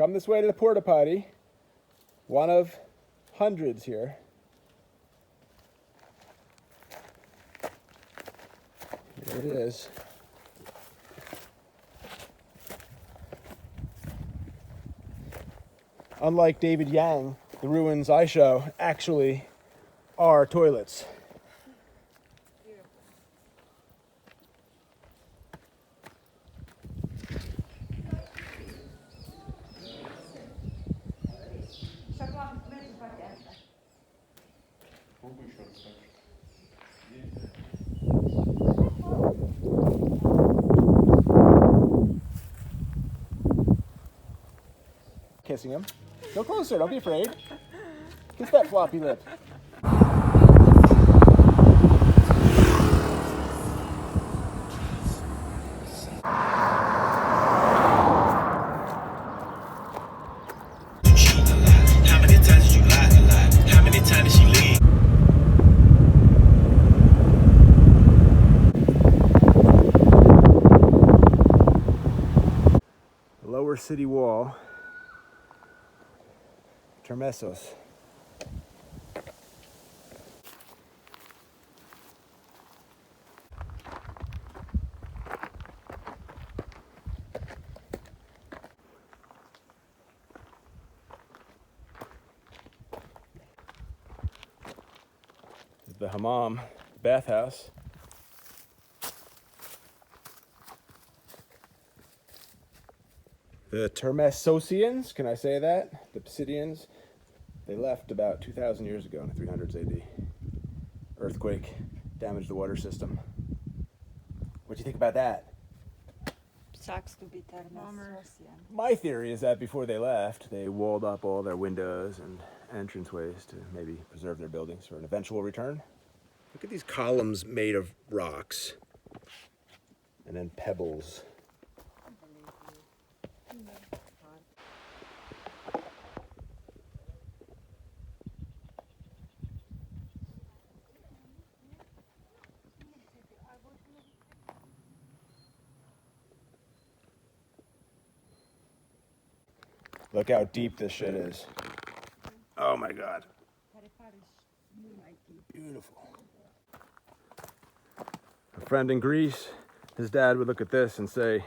Come this way to the porta potty. One of hundreds here. There it is. Unlike David Yang, the ruins I show actually are toilets. Kissing him. Go closer, don't be afraid. Kiss that floppy lip. Lower city wall. Termessos. The hammam, bathhouse. The Termessosians, can I say that? The Pisidians, they left about 2,000 years ago in the 300s AD. Earthquake damaged the water system. What do you think about that? Sucks to be Termessosian. My theory is that before they left, they walled up all their windows and entranceways to maybe preserve their buildings for an eventual return. Look at these columns made of rocks and then pebbles. Look how deep this shit is. Oh my God. Beautiful. A friend in Greece, his dad would look at this and say,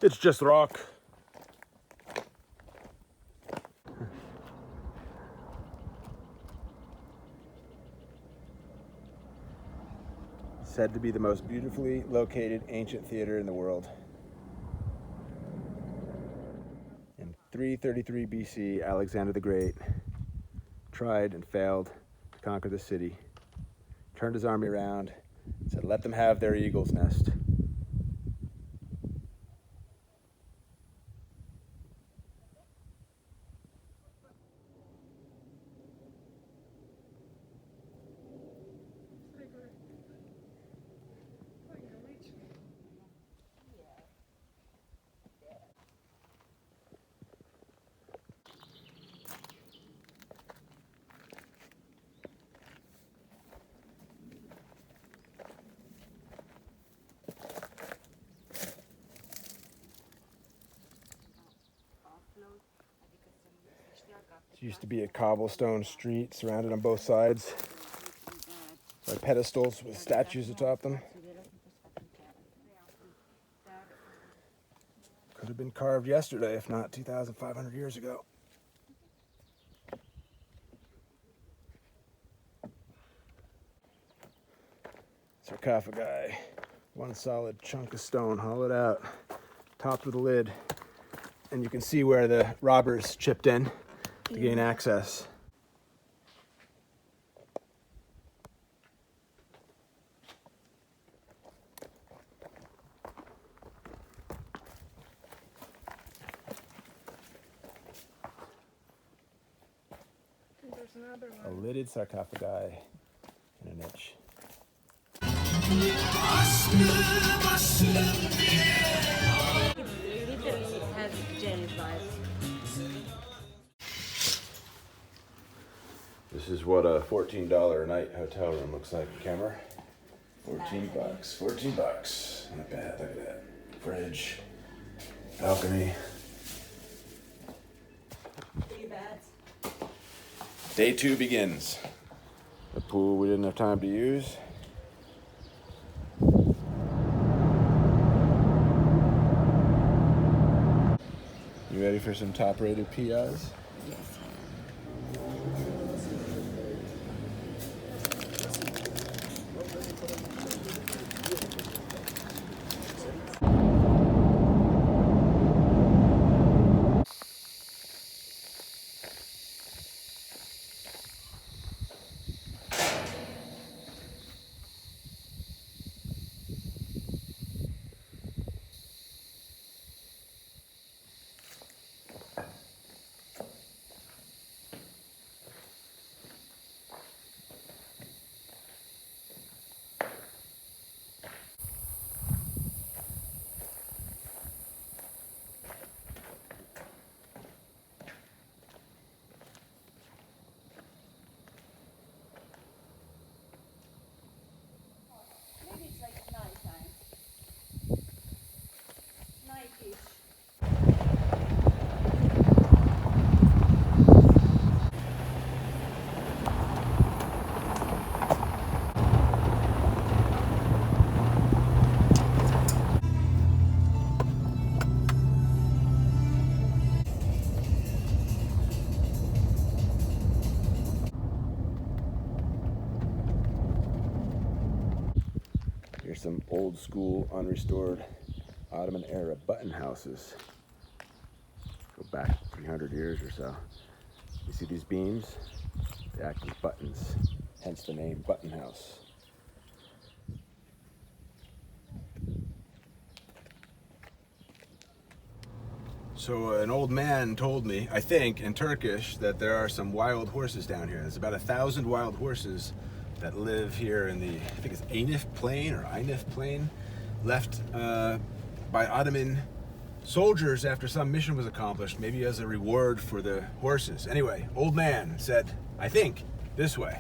"It's just rock." Said to be the most beautifully located ancient theater in the world. In 333 BC, Alexander the Great tried and failed to conquer the city, turned his army around, said, "Let them have their eagle's nest." It used to be a cobblestone street surrounded on both sides by pedestals with statues atop them. Could have been carved yesterday, if not 2,500 years ago. Sarcophagi, one solid chunk of stone hollowed out, topped with a lid, and you can see where the robbers chipped in to gain access. There's another one. A lidded sarcophagi in a niche. It literally has jail vibes. This is what a $14 a night hotel room looks like in Kemer. $14. 14 bucks. Not bad, look at that. Fridge, balcony. Day 2 begins. The pool we didn't have time to use. You ready for some top-rated PIs? Yes. Maybe it's like nighttime. Nightish. Here's some old school, unrestored Ottoman era button houses. Go back 300 years or so. You see these beams? They act as buttons, hence the name button house. So an old man told me, I think in Turkish, that there are some wild horses down here. There's about 1,000 wild horses that live here in the, I think it's Eynif Plain or Eynif Plain, left by Ottoman soldiers after some mission was accomplished, maybe as a reward for the horses. Anyway, old man said, I think, this way.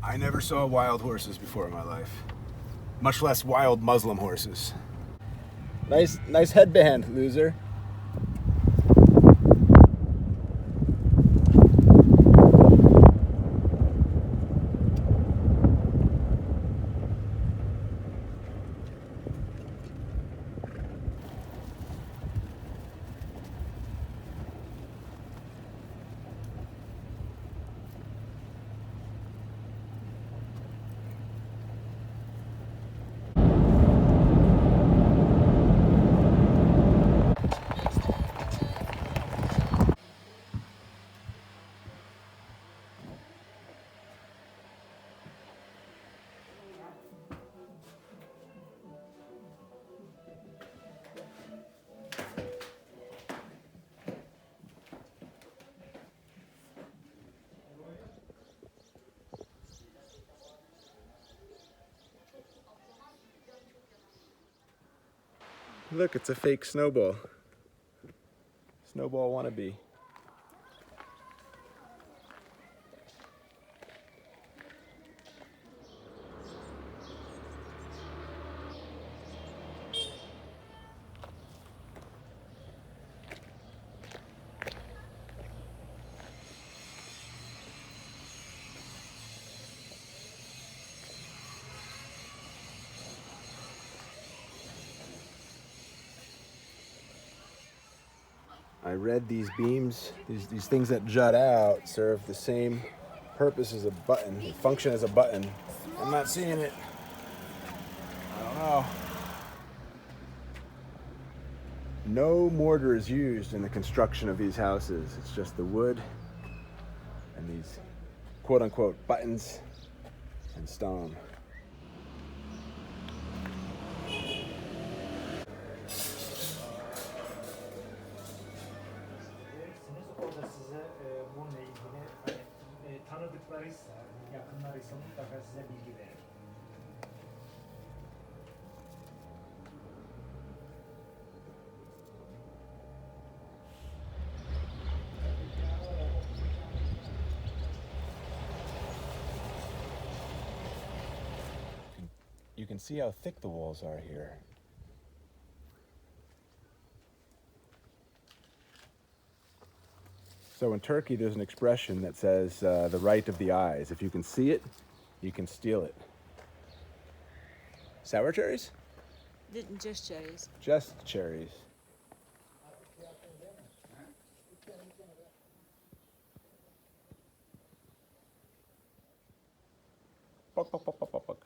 I never saw wild horses before in my life, much less wild Muslim horses. Nice headband, loser. Look, it's a fake snowball. Snowball wannabe. I read these beams, these things that jut out, serve the same purpose as a button, they function as a button. I'm not seeing it. I don't know. No mortar is used in the construction of these houses. It's just the wood and these quote-unquote buttons and stone. O da size bununla ilgili hani, tanıdıklarıysa, yakınlarıysa mutlaka size bilgi verir. You can see how thick the walls are here. So in Turkey, there's an expression that says the right of the eyes. If you can see it, you can steal it. Sour cherries? Just cherries. Just cherries. Bok, bok, bok, bok, bok, bok.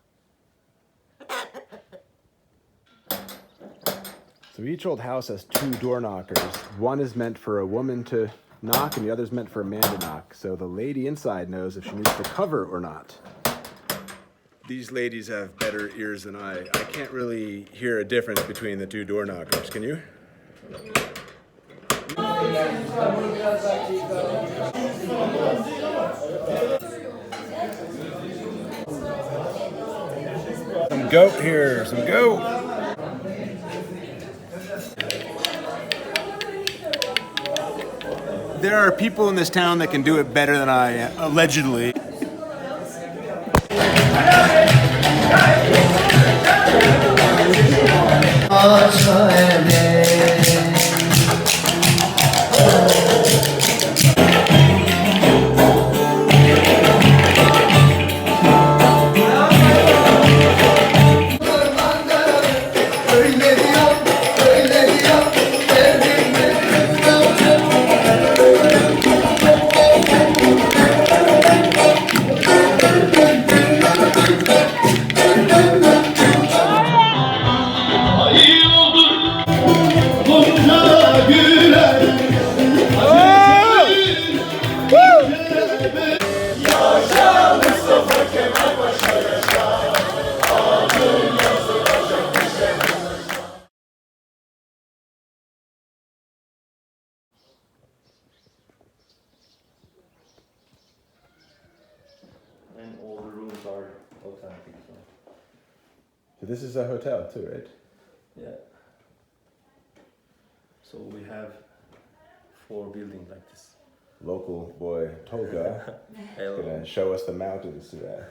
So each old house has two door knockers. One is meant for a woman to knock and the other is meant for a man to knock. So the lady inside knows if she needs to cover or not. These ladies have better ears than I can't really hear a difference between the two door knockers. Can you? Some goat here, some goat. There are people in this town that can do it better than I, allegedly. And all the rooms are authentic. So this is a hotel too, right? Yeah. So we have 4 buildings like this. Local boy Tolga is Hello. gonna show us the mountains today.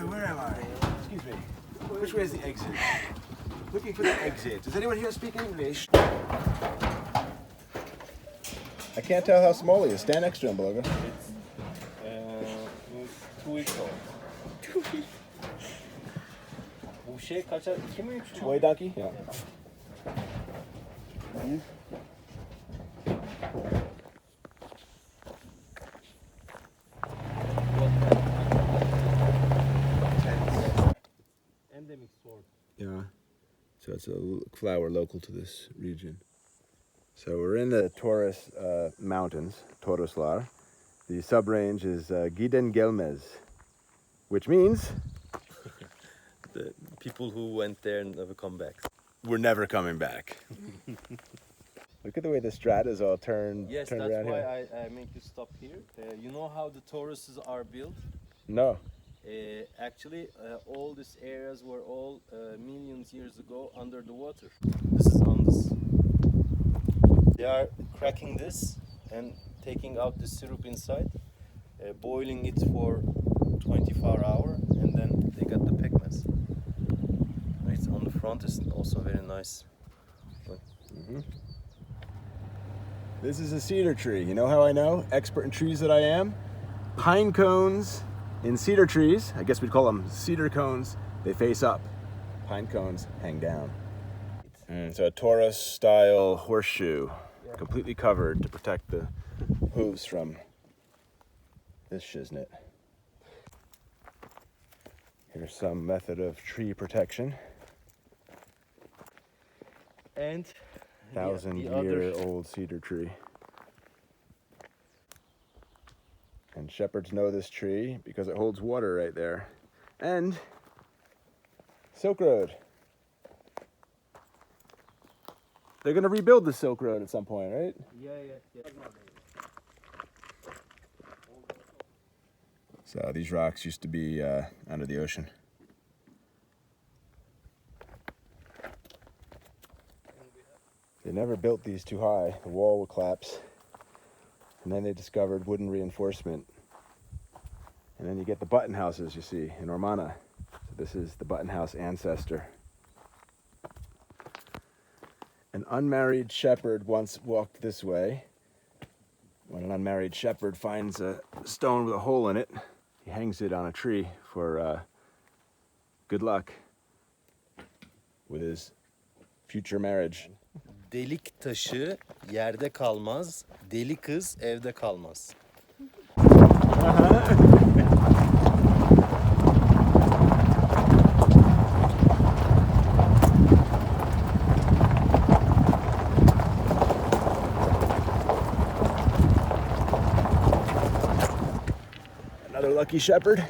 Where am I? Excuse me. Which way is the exit? Looking for the exit. Does anyone here speak English? I can't tell how small he is. Stand next to him, Bolga. It's 2 weeks old. 2 weeks. Bu şey kaça? 2 mi 3 mü? Boy donkey? Yeah. Endemic sort. Yeah. So it's a flower local to this region. So we're in the Taurus Mountains, Toroslar. The subrange is Giden Gelmez, which means The people who went there never come back. we're never coming back. Look at the way the stratas all turned Yes, turned that's around why here. I make you stop here. You know how the Tauruses are built? No. Actually, all these areas were all millions years ago under the water. This is on this. They are cracking this and taking out the syrup inside, boiling it for 24 hours, and then they got the pigments. front is also very nice. This is a cedar tree. You know how I know? Expert in trees that I am. Pine cones in cedar trees, I guess we'd call them cedar cones, they face up. Pine cones hang down. And so a Taurus style horseshoe, completely covered to protect the hooves from this shiznit. Here's some method of tree protection. And 1,000-year-old cedar tree. And shepherds know this tree because it holds water right there. And Silk Road. They're gonna rebuild the Silk Road at some point, right? Yeah. So these rocks used to be under the ocean. They never built these too high. The wall would collapse. And then they discovered wooden reinforcement. And then you get the button houses you see in Ormana. So this is the button house ancestor. An unmarried shepherd once walked this way. When an unmarried shepherd finds a stone with a hole in it, he hangs it on a tree for good luck with his future marriage. Delik taşı yerde kalmaz, deli kız evde kalmaz. Another lucky shepherd.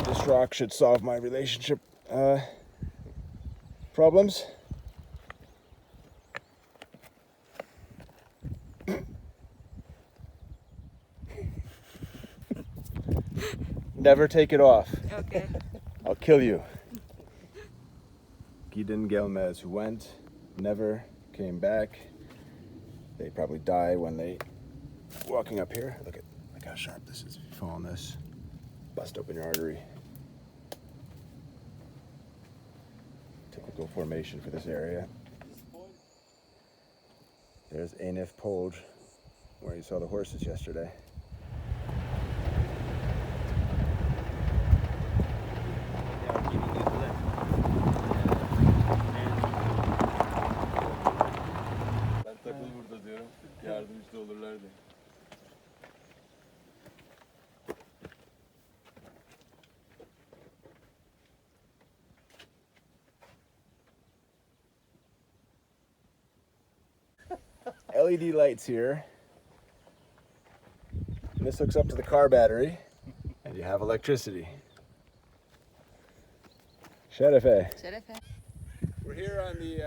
This rock should solve my relationship problems. Never take it off. Okay. I'll kill you. Giden Gelmez, who went, never came back. They probably die when they walking up here. Look how sharp this is. If you fall on this, bust open your artery. Typical formation for this area. There's Eynif Polje, where you saw the horses yesterday. Ben takıl burada diyorum. Yardımcı da olurlar diye. LED lights here. And this hooks up to the car battery, and you have electricity. Şerefe. Şerefe. We're here on the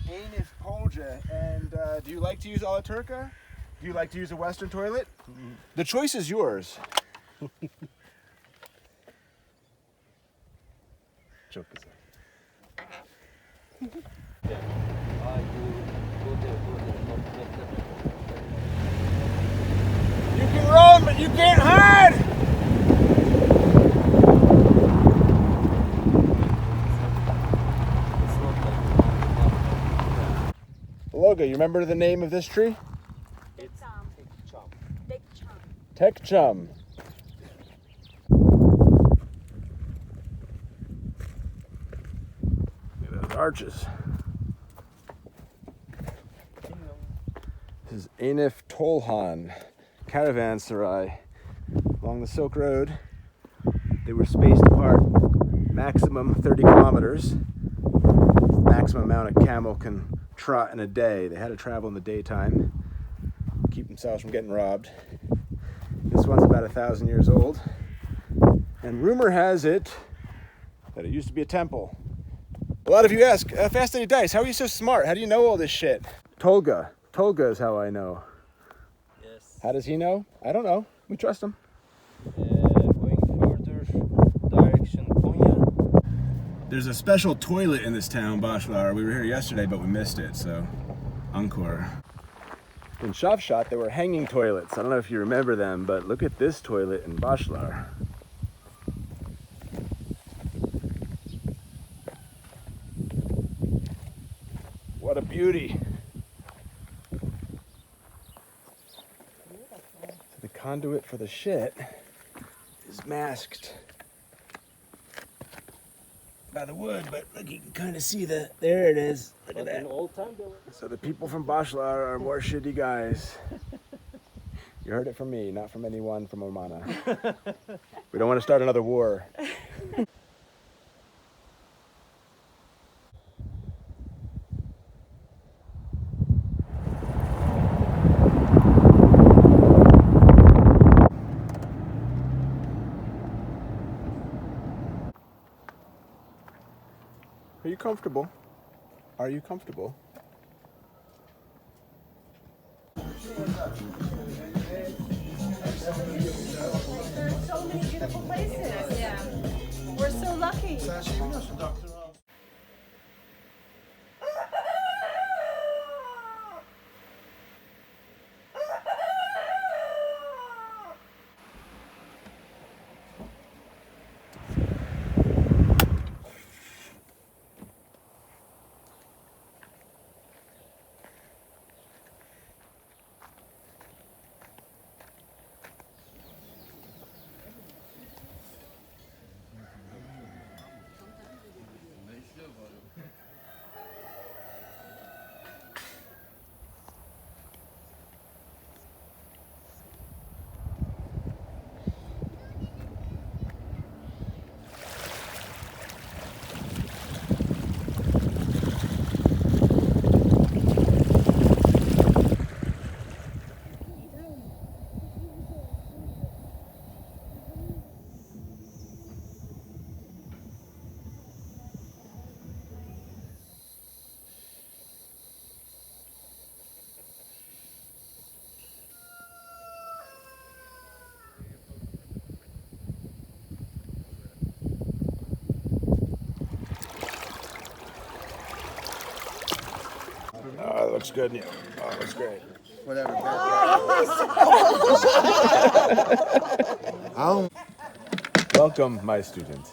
Eynif Polje, and do you like to use Alaturka? Do you like to use a Western toilet? The choice is yours. Çok güzel. You can run, but you can't hide! Loga, you remember the name of this tree? Tekchum. Look at those arches. This is Eynif Tolhan caravanserais along the Silk Road. They were spaced apart maximum 30 kilometers. Maximum amount a camel can trot in a day. They had to travel in the daytime, keep themselves from getting robbed. This one's about 1,000 years old. And rumor has it that it used to be a temple. A lot of you ask, Fascinated Dice, how are you so smart? How do you know all this shit? Tolga. Tolga is how I know. Yes. How does he know? I don't know. We trust him. Going further, direction Konya. There's a special toilet in this town, Başlar. We were here yesterday, but we missed it, so encore. In Şavşat, there were hanging toilets. I don't know if you remember them, but look at this toilet in Başlar. What a beauty. So the conduit for the shit is masked by the wood, but look, you can kind of see there it is. Look at that. Old time, So the people from Başlar are more shitty guys. You heard it from me, not from anyone from Ormana. We don't want to start another war. Are you comfortable? Are you comfortable? There's so many beautiful places. Yeah. We're so lucky. Oh, it looks good. Oh, it looks great. Whatever. Welcome, my student.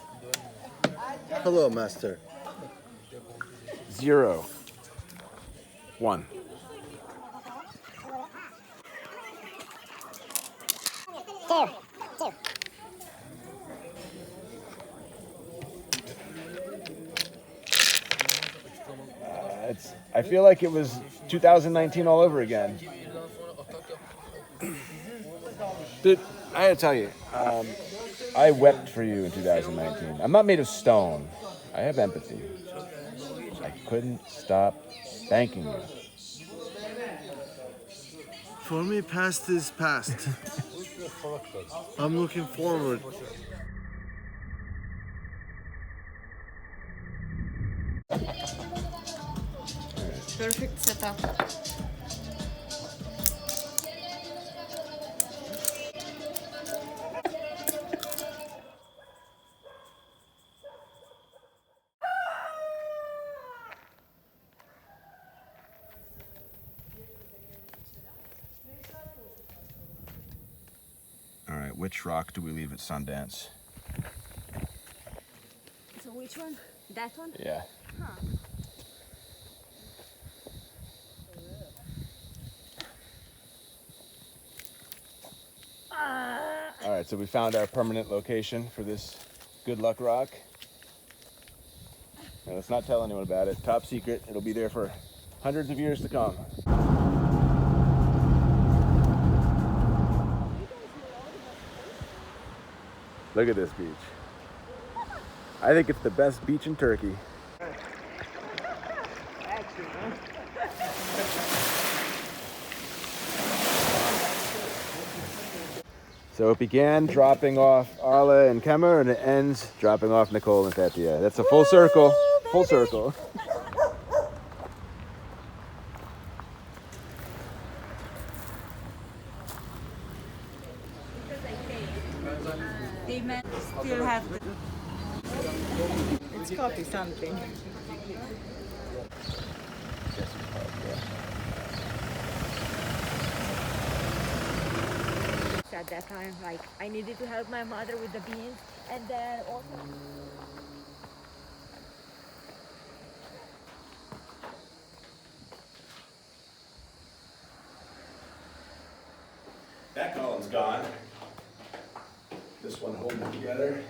Hello, master. 0, 1. I feel like it was 2019 all over again. Dude, I gotta tell you, I wept for you in 2019. I'm not made of stone. I have empathy. I couldn't stop thanking you. For me, past is past. I'm looking forward. Perfect setup. All right, which rock do we leave at Sundance? So which one? That one? Yeah. All right, so we found our permanent location for this good luck rock. Now, let's not tell anyone about it. Top secret. It'll be there for hundreds of years to come. Look at this beach. I think it's the best beach in Turkey. So it began dropping off Arla and Kemer, and it ends dropping off Nicole and Fethiye. That's a full circle. Full circle. They still have the... Let's copy something. At that time, like I needed to help my mother with the beans, and then also. That column's gone. This one holding it together.